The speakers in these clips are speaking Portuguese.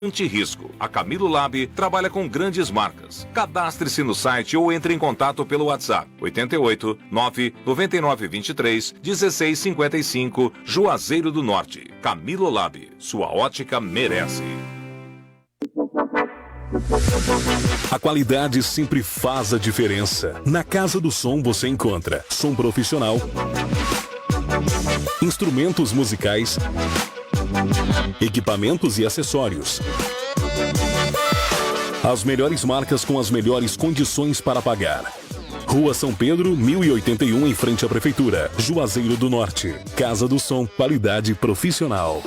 Antirrisco. A Camilo Lab trabalha com grandes marcas. Cadastre-se no site ou entre em contato pelo WhatsApp 88 9 99 23 16 55, Juazeiro do Norte. Camilo Lab, sua ótica merece. A qualidade sempre faz a diferença. Na Casa do Som você encontra som profissional, instrumentos musicais, equipamentos e acessórios. As melhores marcas com as melhores condições para pagar. Rua São Pedro, 1081, em frente à Prefeitura, Juazeiro do Norte. Casa do Som, qualidade profissional.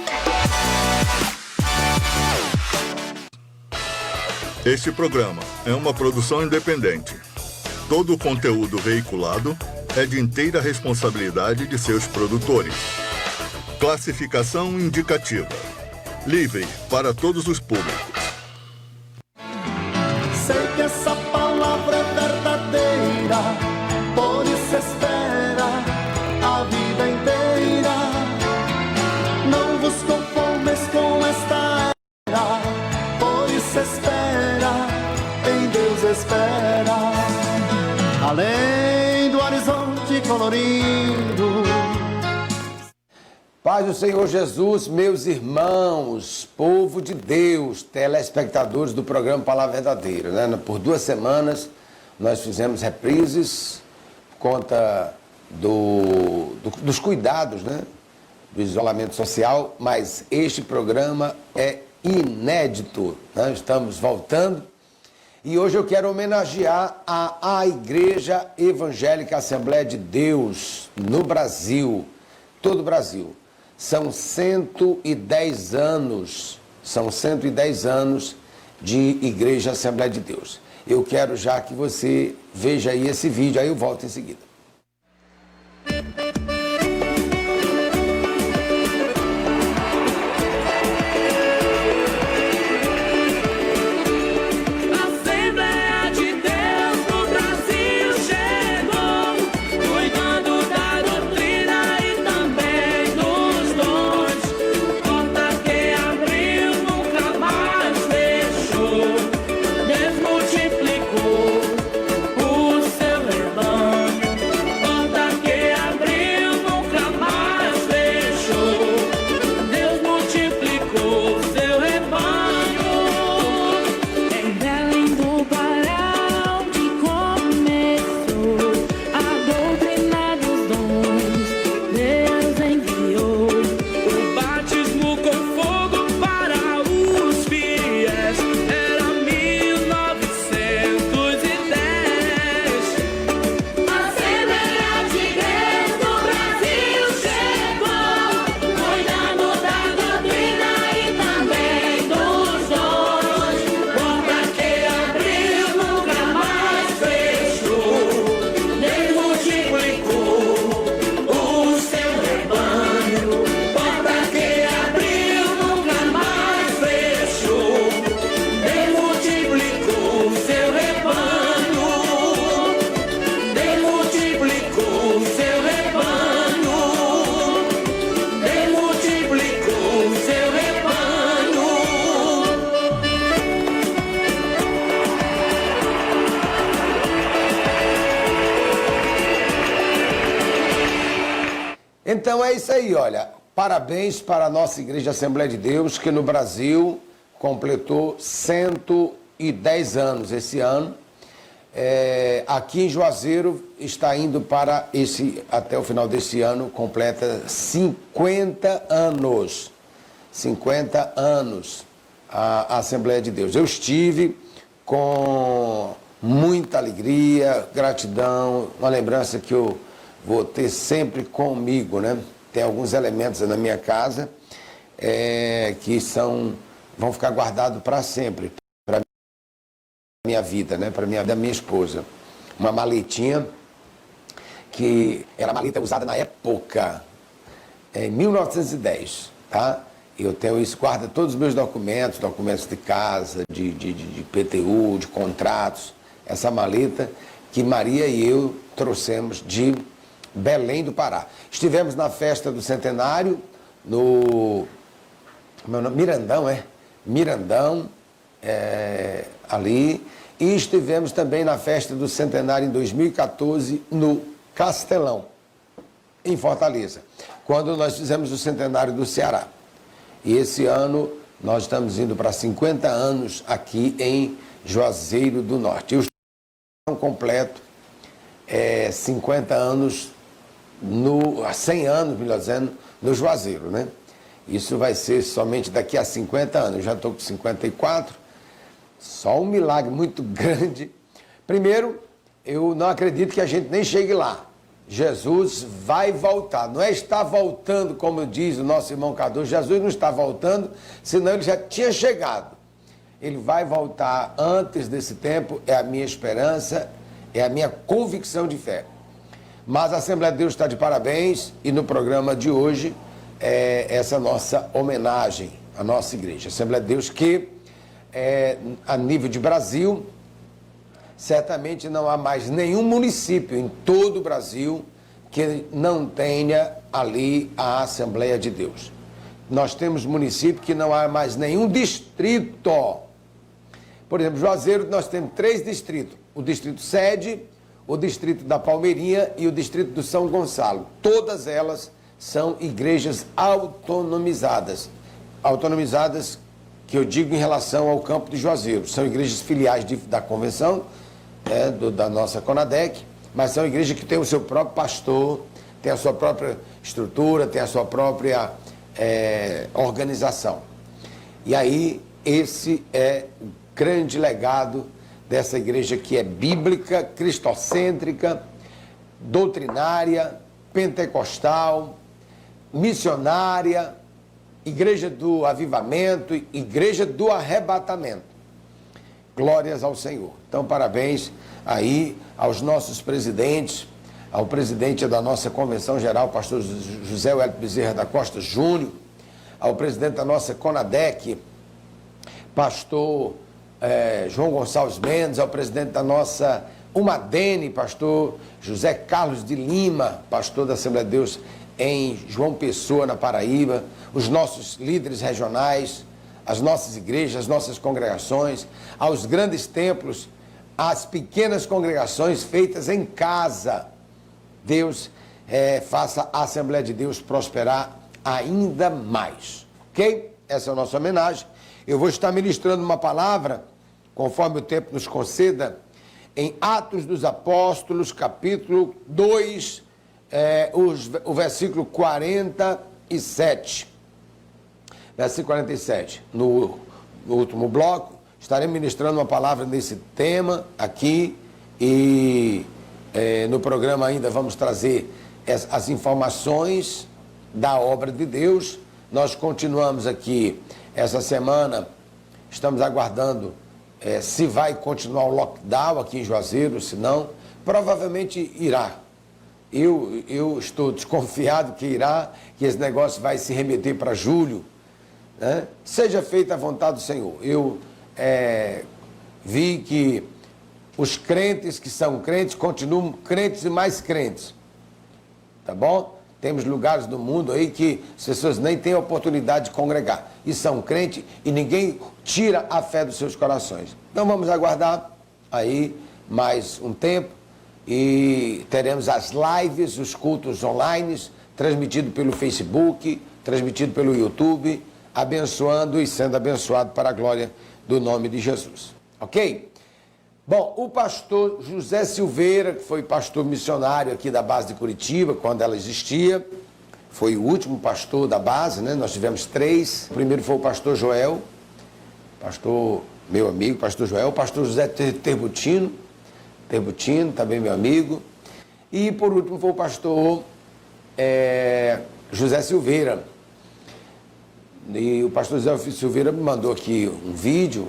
Este programa é uma produção independente. Todo o conteúdo veiculado é de inteira responsabilidade de seus produtores. Classificação indicativa. Livre para todos os públicos. Sei que essa palavra é verdadeira, por isso espera a vida inteira. Não vos conformes com esta era, por isso espera, em Deus espera. Além do horizonte colorido. Paz do Senhor Jesus, meus irmãos, povo de Deus, telespectadores do programa Palavra Verdadeira, né? Por 2 semanas nós fizemos reprises por conta dos cuidados, né? Do isolamento social, mas este programa é inédito, né? Estamos voltando e hoje eu quero homenagear a Igreja Evangélica Assembleia de Deus no Brasil, todo o Brasil. São 110 anos de Igreja Assembleia de Deus. Eu quero já que você veja aí esse vídeo, aí eu volto em seguida. Então é isso aí, olha, parabéns para a nossa Igreja Assembleia de Deus, que no Brasil completou 110 anos esse ano. Aqui em Juazeiro está indo para até o final desse ano, completa 50 anos. 50 anos a Assembleia de Deus. Eu estive com muita alegria, gratidão, uma lembrança que eu vou ter sempre comigo, né? Tem alguns elementos na minha casa que vão ficar guardados para sempre, para minha vida, né? Para da minha esposa. Uma maletinha que era a maleta usada na época, em 1910, tá? Eu tenho isso, guarda todos os meus documentos de casa, de PTU, de contratos, essa maleta que Maria e eu trouxemos de Belém do Pará. Estivemos na festa do centenário, no Mirandão, Mirandão, ali, e estivemos também na festa do centenário em 2014 no Castelão, em Fortaleza, quando nós fizemos o centenário do Ceará. E esse ano nós estamos indo para 50 anos aqui em Juazeiro do Norte. E o completo 50 anos, 100 anos, melhor dizendo, no Juazeiro, né? Isso vai ser somente daqui a 50 anos. Eu já estou com 54, só um milagre muito grande. Primeiro, eu não acredito que a gente nem chegue lá. Jesus vai voltar, não é estar voltando, como diz o nosso irmão Cardoso. Jesus não está voltando, senão ele já tinha chegado. Ele vai voltar antes desse tempo, é a minha esperança, é a minha convicção de fé. Mas a Assembleia de Deus está de parabéns, e no programa de hoje, essa nossa homenagem à nossa igreja. A Assembleia de Deus que, a nível de Brasil, certamente não há mais nenhum município em todo o Brasil que não tenha ali a Assembleia de Deus. Nós temos município que não há mais nenhum distrito. Por exemplo, Juazeiro, nós temos 3 distritos. O distrito sede, o distrito da Palmeirinha e o distrito do São Gonçalo. Todas elas são igrejas autonomizadas. Autonomizadas, que eu digo em relação ao campo de Juazeiro. São igrejas filiais da convenção, da nossa CONADEC, mas são igrejas que têm o seu próprio pastor, têm a sua própria estrutura, têm a sua própria organização. E aí, esse é o grande legado dessa igreja que é bíblica, cristocêntrica, doutrinária, pentecostal, missionária, igreja do avivamento, igreja do arrebatamento. Glórias ao Senhor. Então, parabéns aí aos nossos presidentes, ao presidente da nossa Convenção Geral, pastor José Wellington Bezerra da Costa Júnior, ao presidente da nossa CONADEC, pastor João Gonçalves Mendes, ao presidente da nossa Umadene, pastor José Carlos de Lima, pastor da Assembleia de Deus em João Pessoa, na Paraíba, os nossos líderes regionais, as nossas igrejas, as nossas congregações, aos grandes templos, às pequenas congregações feitas em casa. Deus faça a Assembleia de Deus prosperar ainda mais. Ok? Essa é a nossa homenagem. Eu vou estar ministrando uma palavra, conforme o tempo nos conceda, em Atos dos Apóstolos, capítulo 2, o versículo 47. Versículo 47. No último bloco, estarei ministrando uma palavra nesse tema aqui, e no programa ainda vamos trazer as informações da obra de Deus. Nós continuamos aqui essa semana, estamos aguardando se vai continuar o lockdown aqui em Juazeiro, se não, provavelmente irá. Eu estou desconfiado que irá, que esse negócio vai se remeter para julho, né? Seja feita a vontade do Senhor. Eu vi que os crentes que são crentes continuam crentes e mais crentes, tá bom? Temos lugares do mundo aí que as pessoas nem têm a oportunidade de congregar e são crentes, e ninguém tira a fé dos seus corações. Então vamos aguardar aí mais um tempo, e teremos as lives, os cultos online, transmitido pelo Facebook, transmitido pelo YouTube, abençoando e sendo abençoado para a glória do nome de Jesus. Ok? Bom, o pastor José Silveira, que foi pastor missionário aqui da base de Curitiba, quando ela existia, foi o último pastor da base, né? Nós tivemos 3. O primeiro foi o pastor Joel, pastor, meu amigo, pastor Joel, o pastor José Terbutino, também meu amigo. E por último foi o pastor José Silveira. E o pastor José Silveira me mandou aqui um vídeo,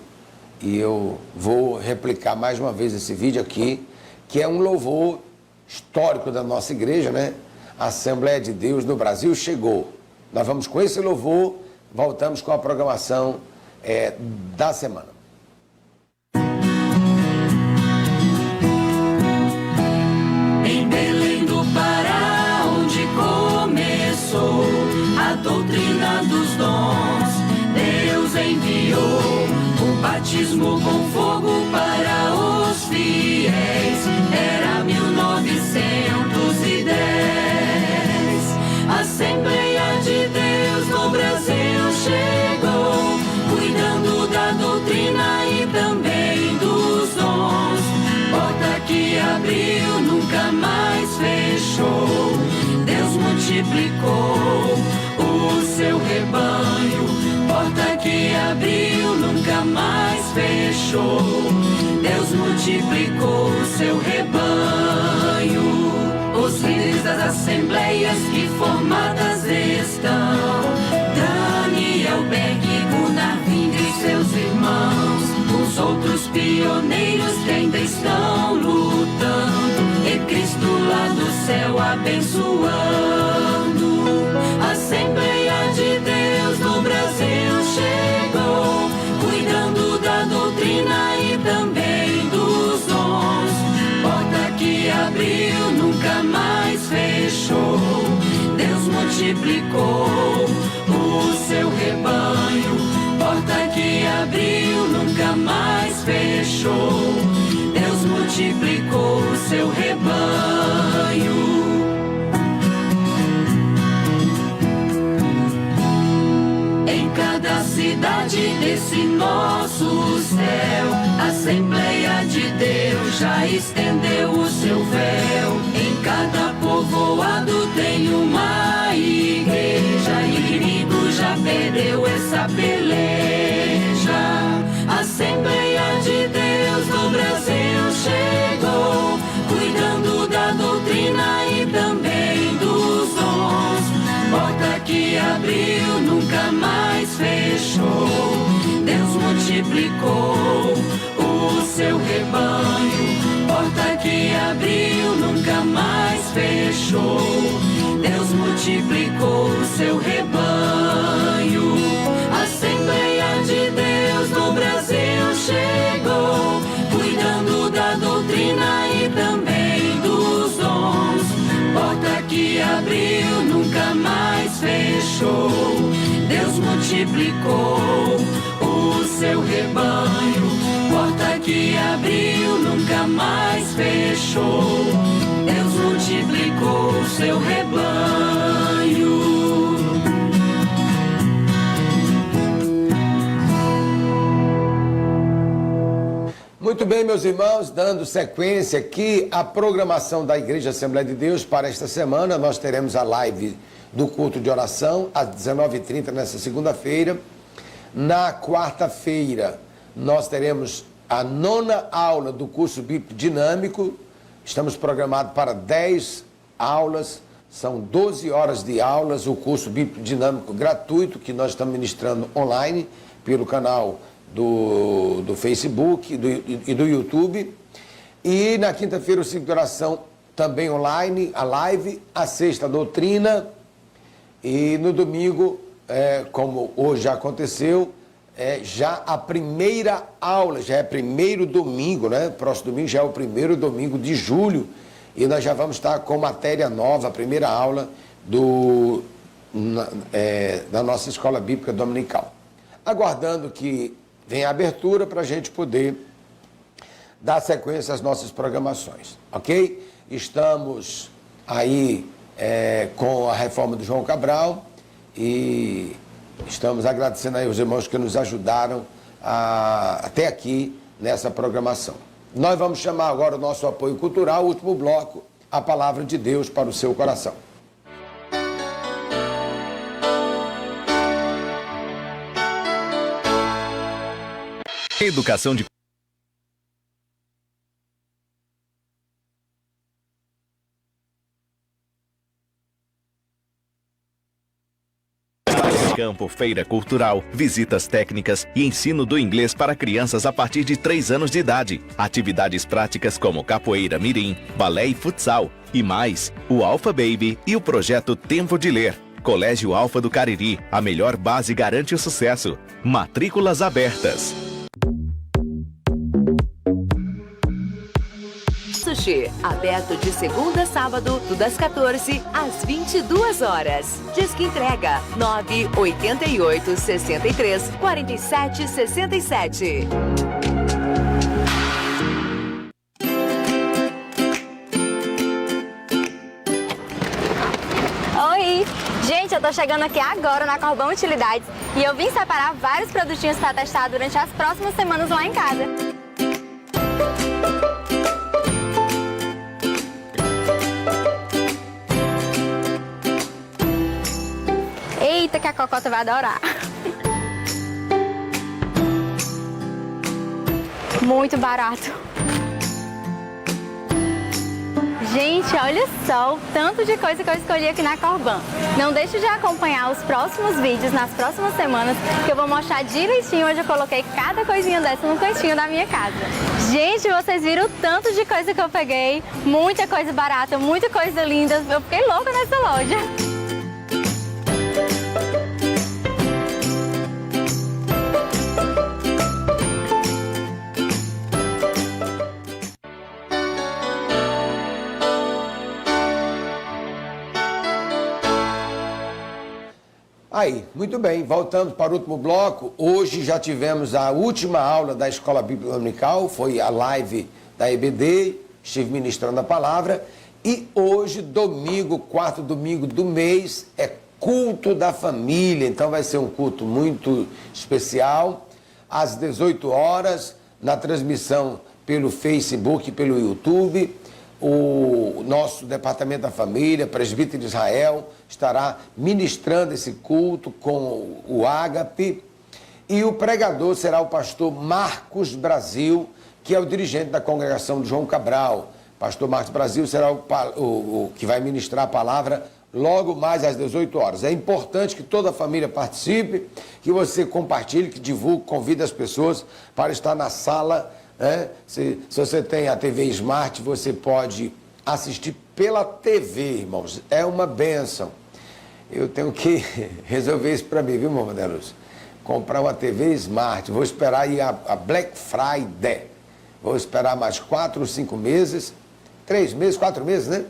e eu vou replicar mais uma vez esse vídeo aqui, que é um louvor histórico da nossa igreja, né? A Assembleia de Deus no Brasil chegou. Nós vamos com esse louvor, voltamos com a programação da semana. Em Belém do Pará, onde começou a doutrina dos dons, Deus enviou batismo com fogo para os fiéis. Era 1910. Assembleia de Deus no Brasil chegou, cuidando da doutrina e também dos dons. Porta que abriu, nunca mais fechou. Deus multiplicou o seu rebanho. Porta que abriu, nunca mais fechou. Deus multiplicou o seu rebanho. Os líderes das assembleias que formadas estão, Daniel Berg, Gunnar Wingre e seus irmãos, os outros pioneiros que ainda estão lutando, e Cristo lá do céu abençoando. Assembleia de Deus no Brasil chegou, cuidando da doutrina e também dos dons. Porta que abriu, nunca mais fechou. Deus multiplicou o seu rebanho. Porta que abriu, nunca mais fechou. Deus multiplicou o seu rebanho. Em cada cidade desse nosso céu, a Assembleia de Deus já estendeu o seu véu. Em cada povoado tem uma igreja, e o inimigo já perdeu essa peleja. A Assembleia de Deus no Brasil chegou, cuidando da doutrina e também dos dons. Porta que abriu, nunca mais fechou. Deus multiplicou o seu rebanho. Porta que abriu, nunca mais fechou. Deus multiplicou o seu rebanho. Assembleia de Deus no Brasil chegou, cuidando da doutrina e também dos dons. Porta que abriu, nunca mais fechou. Deus multiplicou o seu rebanho. Porta que abriu, nunca mais fechou. Deus multiplicou o seu rebanho. Muito bem, meus irmãos, dando sequência aqui à programação da Igreja Assembleia de Deus para esta semana, nós teremos a live do culto de oração às 19h30 nessa segunda-feira. Na quarta-feira, nós teremos a 9ª aula do curso bíblico dinâmico. Estamos programados para 10 aulas, são 12 horas de aulas, o curso bíblico dinâmico gratuito que nós estamos ministrando online pelo canal do Facebook e do YouTube. E na quinta-feira o ciclo de oração também online, a live, a sexta a doutrina, e no domingo, como hoje já aconteceu, já a primeira aula, já é primeiro domingo, né? Próximo domingo já é o primeiro domingo de julho, e nós já vamos estar com matéria nova, a primeira aula da nossa escola bíblica dominical. Aguardando que venha a abertura para a gente poder dar sequência às nossas programações, ok? Estamos aí com a reforma do João Cabral e estamos agradecendo aí os irmãos que nos ajudaram até aqui nessa programação. Nós vamos chamar agora o nosso apoio cultural, o último bloco, a palavra de Deus para o seu coração. Educação de campo, feira cultural, visitas técnicas e ensino do inglês para crianças a partir de 3 anos de idade. Atividades práticas como capoeira mirim, balé e futsal. E mais, o Alpha Baby e o projeto Tempo de Ler. Colégio Alfa do Cariri, a melhor base garante o sucesso. Matrículas abertas. Sushi, aberto de segunda a sábado, das 14 às 22 horas. Disque entrega 988 63 47 67. Gente, eu tô chegando aqui agora na Corbão Utilidades e eu vim separar vários produtinhos para testar durante as próximas semanas lá em casa. Eita, que a Cocota vai adorar! Muito barato! Gente, olha só o tanto de coisa que eu escolhi aqui na Corbão. Não deixe de acompanhar os próximos vídeos nas próximas semanas, que eu vou mostrar direitinho onde eu coloquei cada coisinha dessa no cantinho da minha casa. Gente, vocês viram o tanto de coisa que eu peguei? Muita coisa barata, muita coisa linda. Eu fiquei louca nessa loja. Aí, muito bem, voltamos para o último bloco. Hoje já tivemos a última aula da Escola Bíblica Dominical, foi a live da EBD, estive ministrando a palavra. E hoje, domingo, quarto domingo do mês, é culto da família. Então vai ser um culto muito especial, às 18 horas, na transmissão pelo Facebook e pelo YouTube. O nosso Departamento da Família, Presbítero de Israel, estará ministrando esse culto com o Ágape. E o pregador será o pastor Marcos Brasil, que é o dirigente da congregação de João Cabral. Pastor Marcos Brasil será o que vai ministrar a palavra logo mais às 18 horas. É importante que toda a família participe, que você compartilhe, que divulgue, convide as pessoas para estar na sala. Se você tem a TV Smart, você pode assistir pela TV, irmãos. É uma bênção. Eu tenho que resolver isso para mim, viu, irmão Madeluz? Comprar uma TV Smart. Vou esperar aí a Black Friday. Vou esperar mais 4 ou 5 meses. 3 meses, 4 meses, né?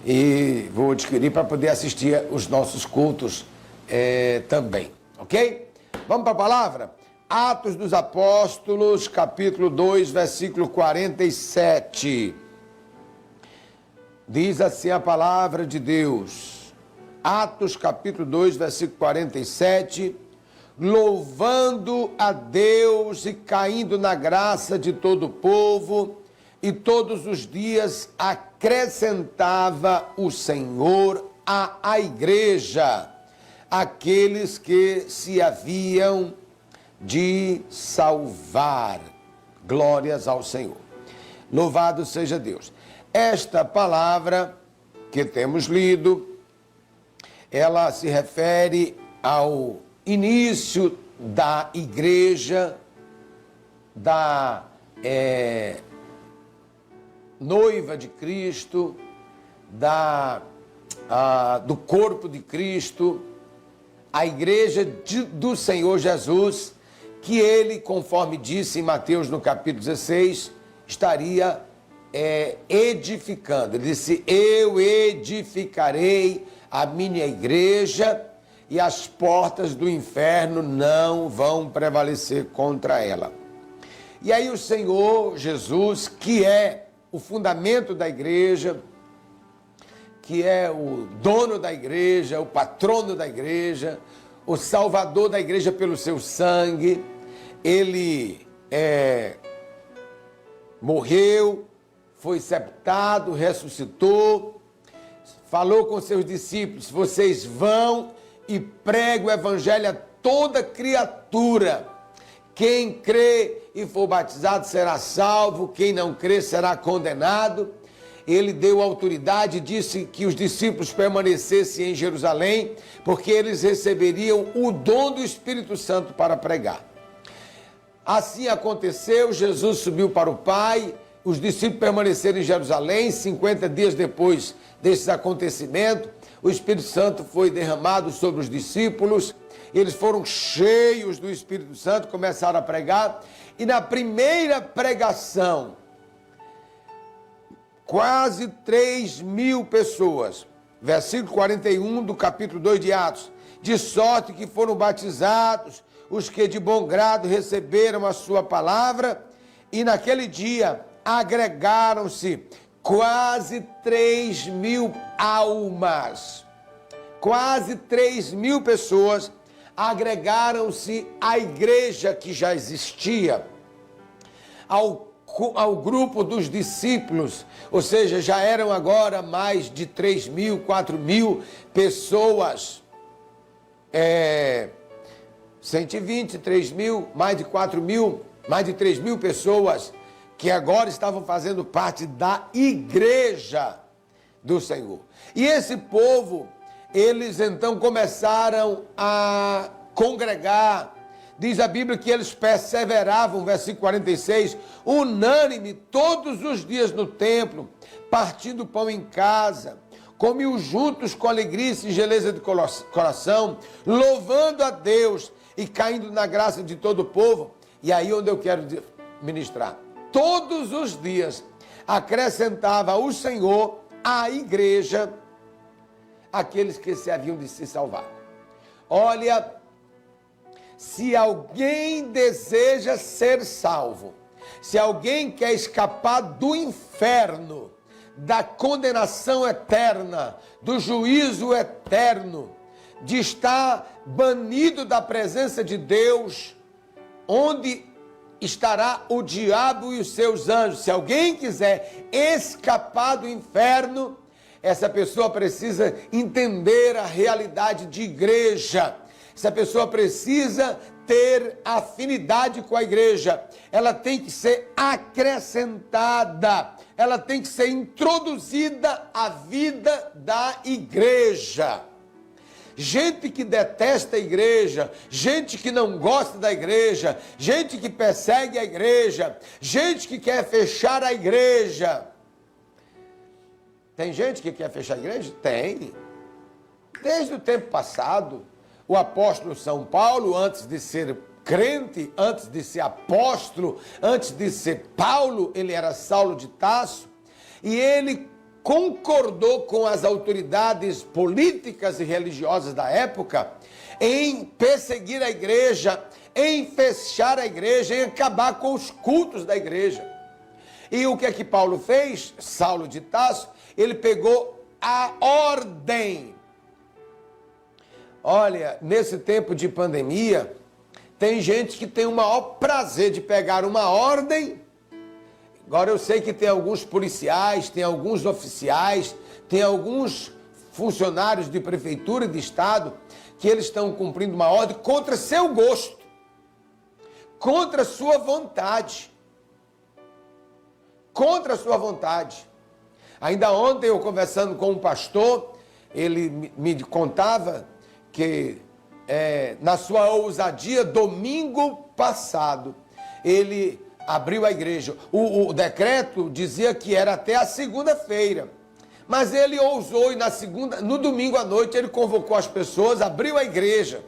E vou adquirir para poder assistir os nossos cultos também. Ok? Vamos para a palavra? Atos dos Apóstolos, capítulo 2, versículo 47. Diz assim a palavra de Deus. Atos, capítulo 2, versículo 47. Louvando a Deus e caindo na graça de todo o povo, e todos os dias acrescentava o Senhor à igreja aqueles que se haviam de salvar. Glórias ao Senhor. Louvado seja Deus. Esta palavra que temos lido, ela se refere ao início da igreja, da noiva de Cristo, do corpo de Cristo, a igreja do Senhor Jesus, que ele, conforme disse em Mateus no capítulo 16, estaria edificando. Ele disse: eu edificarei a minha igreja e as portas do inferno não vão prevalecer contra ela. E aí o Senhor Jesus, que é o fundamento da igreja, que é o dono da igreja, o patrono da igreja, o salvador da igreja pelo seu sangue, ele morreu, foi sepultado, ressuscitou, falou com seus discípulos: vocês vão e pregam o evangelho a toda criatura. Quem crê e for batizado será salvo, quem não crê será condenado. Ele deu autoridade e disse que os discípulos permanecessem em Jerusalém, porque eles receberiam o dom do Espírito Santo para pregar. Assim aconteceu, Jesus subiu para o Pai, os discípulos permaneceram em Jerusalém. 50 dias depois desses acontecimentos, o Espírito Santo foi derramado sobre os discípulos, eles foram cheios do Espírito Santo, começaram a pregar, e na primeira pregação, quase 3.000 pessoas, versículo 41 do capítulo 2 de Atos, de sorte que foram batizados os que de bom grado receberam a sua palavra, e naquele dia agregaram-se quase 3.000 almas. quase 3.000 pessoas agregaram-se à igreja que já existia, ao grupo dos discípulos, ou seja, já eram agora mais de 3.000, 4.000 pessoas, 120, 3.000, mais de 4.000, mais de 3.000 pessoas que agora estavam fazendo parte da igreja do Senhor. E esse povo, eles então começaram a congregar. Diz a Bíblia que eles perseveravam, versículo 46, unânime todos os dias no templo, partindo pão em casa, comiam juntos com alegria e singeleza de coração, louvando a Deus e caindo na graça de todo o povo. E aí onde eu quero ministrar. Todos os dias acrescentava o Senhor à igreja aqueles que se haviam de se salvar. Olha, se alguém deseja ser salvo, se alguém quer escapar do inferno, da condenação eterna, do juízo eterno, de estar banido da presença de Deus, onde estará o diabo e os seus anjos. Se alguém quiser escapar do inferno, essa pessoa precisa entender a realidade de igreja. Essa pessoa precisa ter afinidade com a igreja. Ela tem que ser acrescentada. Ela tem que ser introduzida à vida da igreja. Gente que detesta a igreja, gente que não gosta da igreja, gente que persegue a igreja, gente que quer fechar a igreja. Tem gente que quer fechar a igreja? Tem. Desde o tempo passado, o apóstolo São Paulo, antes de ser crente, antes de ser apóstolo, antes de ser Paulo, ele era Saulo de Tarso, e ele concordou com as autoridades políticas e religiosas da época em perseguir a igreja, em fechar a igreja, em acabar com os cultos da igreja. E o que é que Paulo fez? Saulo de Tarso, ele pegou a ordem. Olha, nesse tempo de pandemia, tem gente que tem o maior prazer de pegar uma ordem. Agora eu sei que tem alguns policiais, tem alguns oficiais, tem alguns funcionários de prefeitura e de estado que eles estão cumprindo uma ordem contra seu gosto, contra sua vontade. Contra sua vontade. Ainda ontem eu conversando com um pastor, ele me contava que na sua ousadia, domingo passado, ele abriu a igreja. O decreto dizia que era até a segunda-feira. Mas ele ousou e no domingo à noite ele convocou as pessoas, abriu a igreja.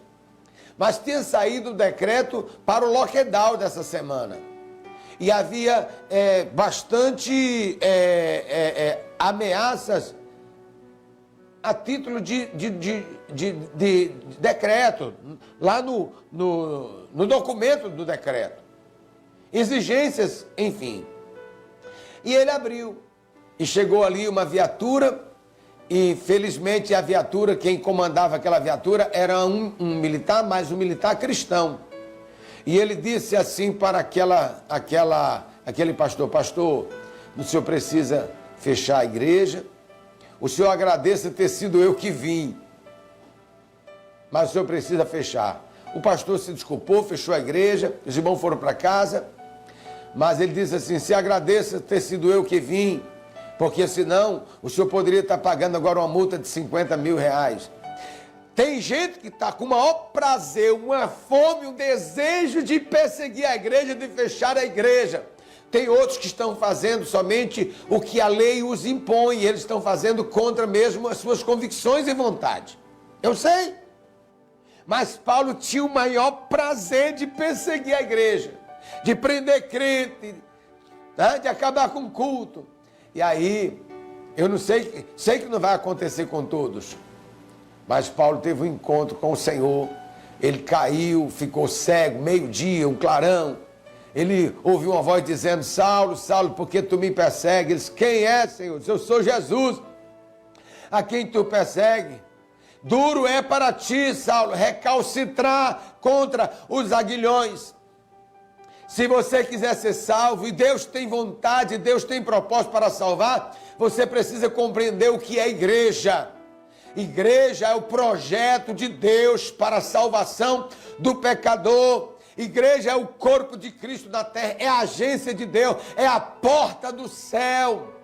Mas tinha saído o decreto para o lockdown dessa semana. E havia bastante ameaças a título de decreto, lá no documento do decreto. Exigências, enfim. E ele abriu. E chegou ali uma viatura, e felizmente a viatura, quem comandava aquela viatura era um militar, mas um militar cristão. E ele disse assim para aquele pastor: pastor, o senhor precisa fechar a igreja, o senhor agradeça ter sido eu que vim, mas o senhor precisa fechar. O pastor se desculpou, fechou a igreja, os irmãos foram para casa, mas ele disse assim: se agradeça ter sido eu que vim, porque senão o senhor poderia estar pagando agora uma multa de 50 mil reais. Tem gente que está com o maior prazer, uma fome, um desejo de perseguir a igreja, de fechar a igreja. Tem outros que estão fazendo somente o que a lei os impõe, e eles estão fazendo contra mesmo as suas convicções e vontade. Eu sei. Mas Paulo tinha o maior prazer de perseguir a igreja, de prender crente, né? De acabar com o culto. E aí, eu não sei que não vai acontecer com todos, mas Paulo teve um encontro com o Senhor. Ele caiu, ficou cego, meio-dia, um clarão. Ele ouviu uma voz dizendo: Saulo, Saulo, por que tu me persegues? Quem é, Senhor? Eu sou Jesus, a quem tu persegue. Duro é para ti, Saulo, recalcitrar contra os aguilhões. Se você quiser ser salvo, e Deus tem vontade, Deus tem propósito para salvar, você precisa compreender o que é igreja. Igreja é o projeto de Deus para a salvação do pecador. Igreja é o corpo de Cristo na terra, é a agência de Deus, é a porta do céu.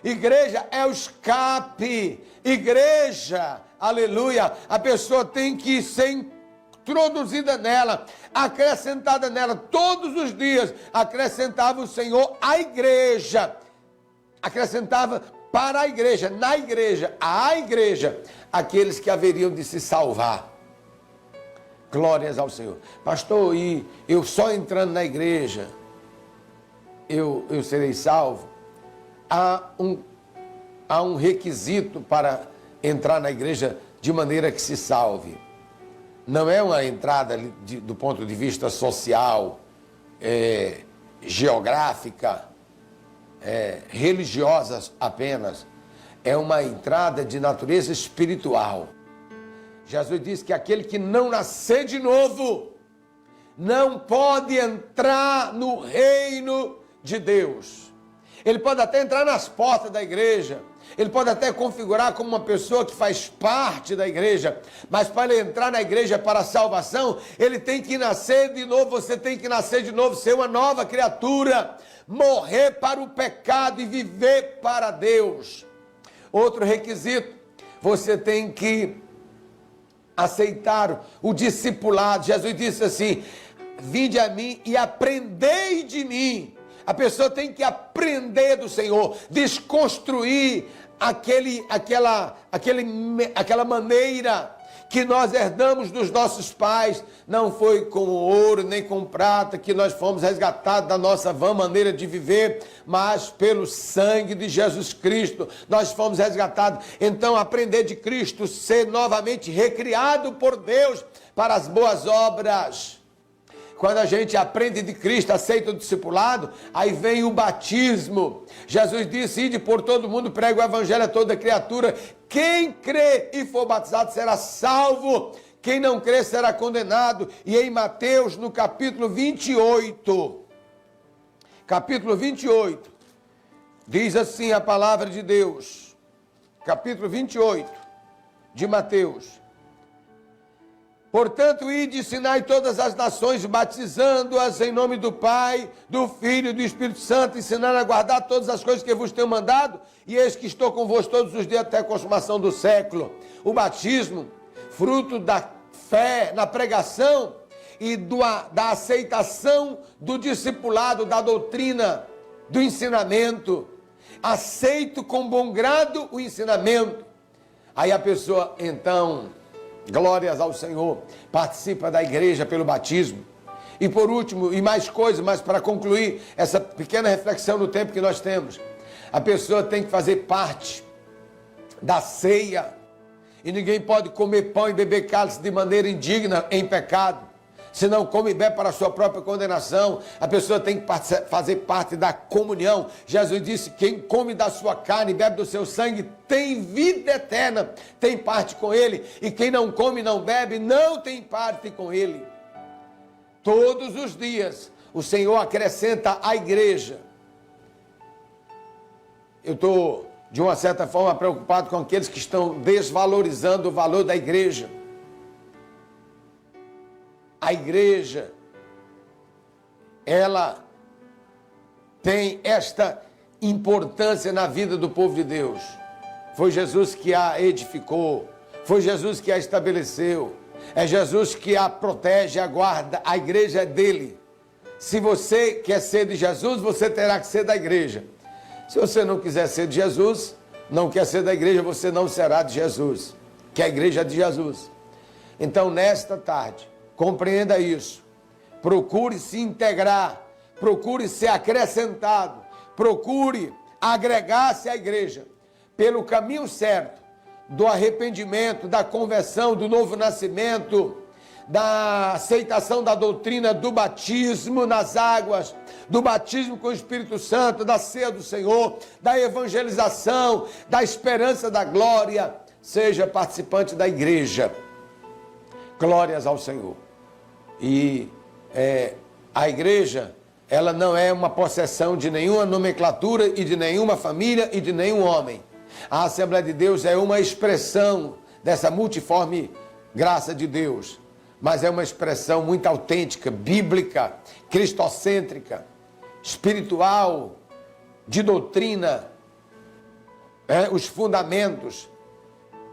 Igreja é o escape. Igreja, aleluia, a pessoa tem que ser introduzida nela, acrescentada nela todos os dias. Acrescentava o Senhor à igreja, acrescentava para a igreja, na igreja, à igreja, aqueles que haveriam de se salvar. Glórias ao Senhor. Pastor, e eu só entrando na igreja, eu serei salvo? Há um requisito para entrar na igreja de maneira que se salve. Não é uma entrada do ponto de vista social, geográfica, religiosa apenas. É uma entrada de natureza espiritual. Jesus disse que aquele que não nascer de novo não pode entrar no reino de Deus. Ele pode até entrar nas portas da igreja, ele pode até configurar como uma pessoa que faz parte da igreja, mas para ele entrar na igreja para a salvação, ele tem que nascer de novo, você tem que nascer de novo, ser uma nova criatura, morrer para o pecado e viver para Deus. Outro requisito, você tem que aceitar o discipulado. Jesus disse assim: vinde a mim e aprendei de mim. A pessoa tem que aprender do Senhor, desconstruir aquela maneira que nós herdamos dos nossos pais. Não foi com ouro nem com prata que nós fomos resgatados da nossa vã maneira de viver, mas pelo sangue de Jesus Cristo nós fomos resgatados. Então, aprender de Cristo, ser novamente recriado por Deus para as boas obras. Quando a gente aprende de Cristo, aceita o discipulado, aí vem o batismo. Jesus disse: ide por todo mundo, prega o evangelho a toda criatura. Quem crê e for batizado será salvo. Quem não crê será condenado. E em Mateus, no capítulo 28, diz assim a palavra de Deus. Capítulo 28 de Mateus. Portanto, ide e ensinai todas as nações, batizando-as em nome do Pai, do Filho e do Espírito Santo, ensinando a guardar todas as coisas que vos tenho mandado, e eis que estou convosco todos os dias até a consumação do século. O batismo, fruto da fé na pregação e da aceitação do discipulado, da doutrina, do ensinamento. Aceito com bom grado o ensinamento. Aí a pessoa, então, glórias ao Senhor, participa da igreja pelo batismo. E por último, e mais coisas, mas para concluir essa pequena reflexão no tempo que nós temos, a pessoa tem que fazer parte da ceia. E ninguém pode comer pão e beber cálice de maneira indigna, em pecado. Se não come e bebe para a sua própria condenação. A pessoa tem que fazer parte da comunhão. Jesus disse: quem come da sua carne e bebe do seu sangue tem vida eterna, tem parte com ele. E quem não come e não bebe não tem parte com ele. Todos os dias o Senhor acrescenta à igreja. Eu estou, de uma certa forma, preocupado com aqueles que estão desvalorizando o valor da igreja. A igreja, ela tem esta importância na vida do povo de Deus. Foi Jesus que a edificou, foi Jesus que a estabeleceu, é Jesus que a protege, a guarda, a igreja é dele. Se você quer ser de Jesus, você terá que ser da igreja. Se você não quiser ser de Jesus, não quer ser da igreja, você não será de Jesus, que a igreja é de Jesus. Então, nesta tarde, compreenda isso. Procure se integrar, procure ser acrescentado, procure agregar-se à igreja pelo caminho certo do arrependimento, da conversão, do novo nascimento, da aceitação da doutrina do batismo nas águas, do batismo com o Espírito Santo, da ceia do Senhor, da evangelização, da esperança da glória, seja participante da igreja. Glórias ao Senhor. E a igreja, ela não é uma possessão de nenhuma nomenclatura e de nenhuma família e de nenhum homem. A Assembleia de Deus é uma expressão dessa multiforme graça de Deus, mas é uma expressão muito autêntica, bíblica, cristocêntrica, espiritual, de doutrina, os fundamentos,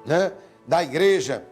né, da igreja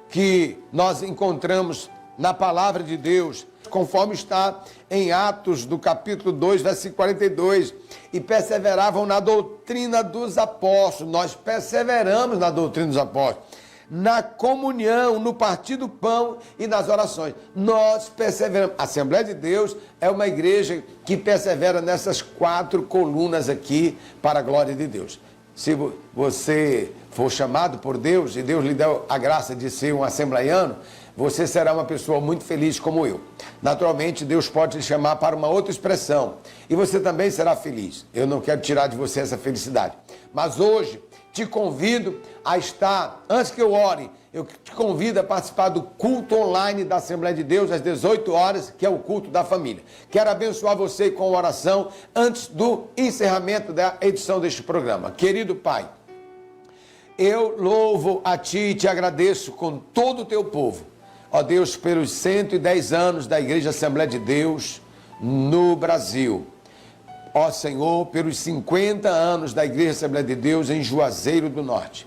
que nós encontramos na palavra de Deus, conforme está em Atos, do capítulo 2, versículo 42, e perseveravam na doutrina dos apóstolos. Nós perseveramos na doutrina dos apóstolos, na comunhão, no partir do pão e nas orações. Nós perseveramos. A Assembleia de Deus é uma igreja que persevera nessas 4 colunas aqui para a glória de Deus. Se você for chamado por Deus e Deus lhe deu a graça de ser um assembleiano, você será uma pessoa muito feliz como eu. Naturalmente, Deus pode lhe chamar para uma outra expressão e você também será feliz. Eu não quero tirar de você essa felicidade. Mas hoje, te convido a estar, antes que eu ore, eu te convido a participar do culto online da Assembleia de Deus às 18 horas, que é o culto da família. Quero abençoar você com oração antes do encerramento da edição deste programa. Querido Pai, eu louvo a Ti e te agradeço com todo o Teu povo. Ó Deus, pelos 110 anos da Igreja Assembleia de Deus no Brasil. Ó Senhor, pelos 50 anos da Igreja Assembleia de Deus em Juazeiro do Norte.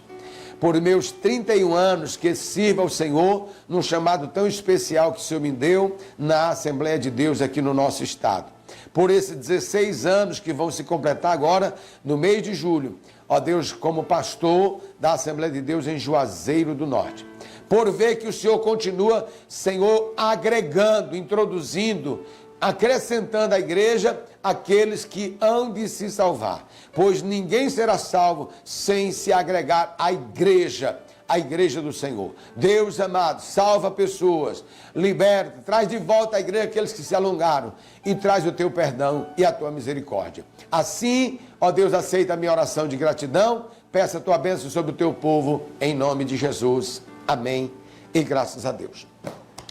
Por meus 31 anos que sirvo ao Senhor num chamado tão especial que o Senhor me deu na Assembleia de Deus aqui no nosso estado. Por esses 16 anos que vão se completar agora no mês de julho. Ó Deus, como pastor da Assembleia de Deus em Juazeiro do Norte. Por ver que o Senhor continua, Senhor, agregando, introduzindo, acrescentando à igreja aqueles que hão de se salvar. Pois ninguém será salvo sem se agregar à igreja do Senhor. Deus amado, salva pessoas, liberta, traz de volta à igreja aqueles que se alongaram e traz o teu perdão e a tua misericórdia. Assim, ó Deus, aceita a minha oração de gratidão, peça a tua bênção sobre o teu povo, em nome de Jesus. Amém e graças a Deus.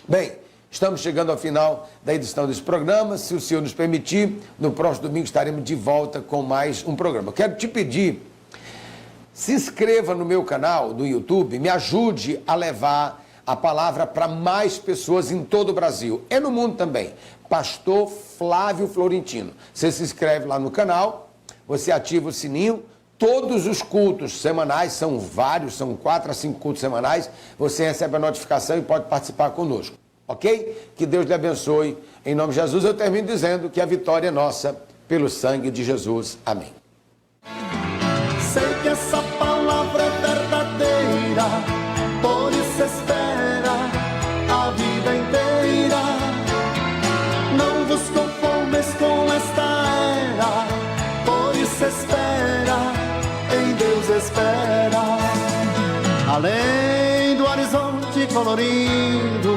Bem, estamos chegando ao final da edição desse programa. Se o Senhor nos permitir, no próximo domingo estaremos de volta com mais um programa. Quero te pedir, se inscreva no meu canal do YouTube, me ajude a levar a palavra para mais pessoas em todo o Brasil e no mundo também. Pastor Flávio Florentino. Você se inscreve lá no canal, você ativa o sininho. Todos os cultos semanais, são vários, são 4 a 5 cultos semanais, você recebe a notificação e pode participar conosco, ok? Que Deus lhe abençoe. Em nome de Jesus, eu termino dizendo que a vitória é nossa, pelo sangue de Jesus. Amém. Sei que essa palavra é verdadeira, por isso espera a vida inteira. Não vos conformes com esta era, por isso espera, em Deus espera. Além do horizonte colorido,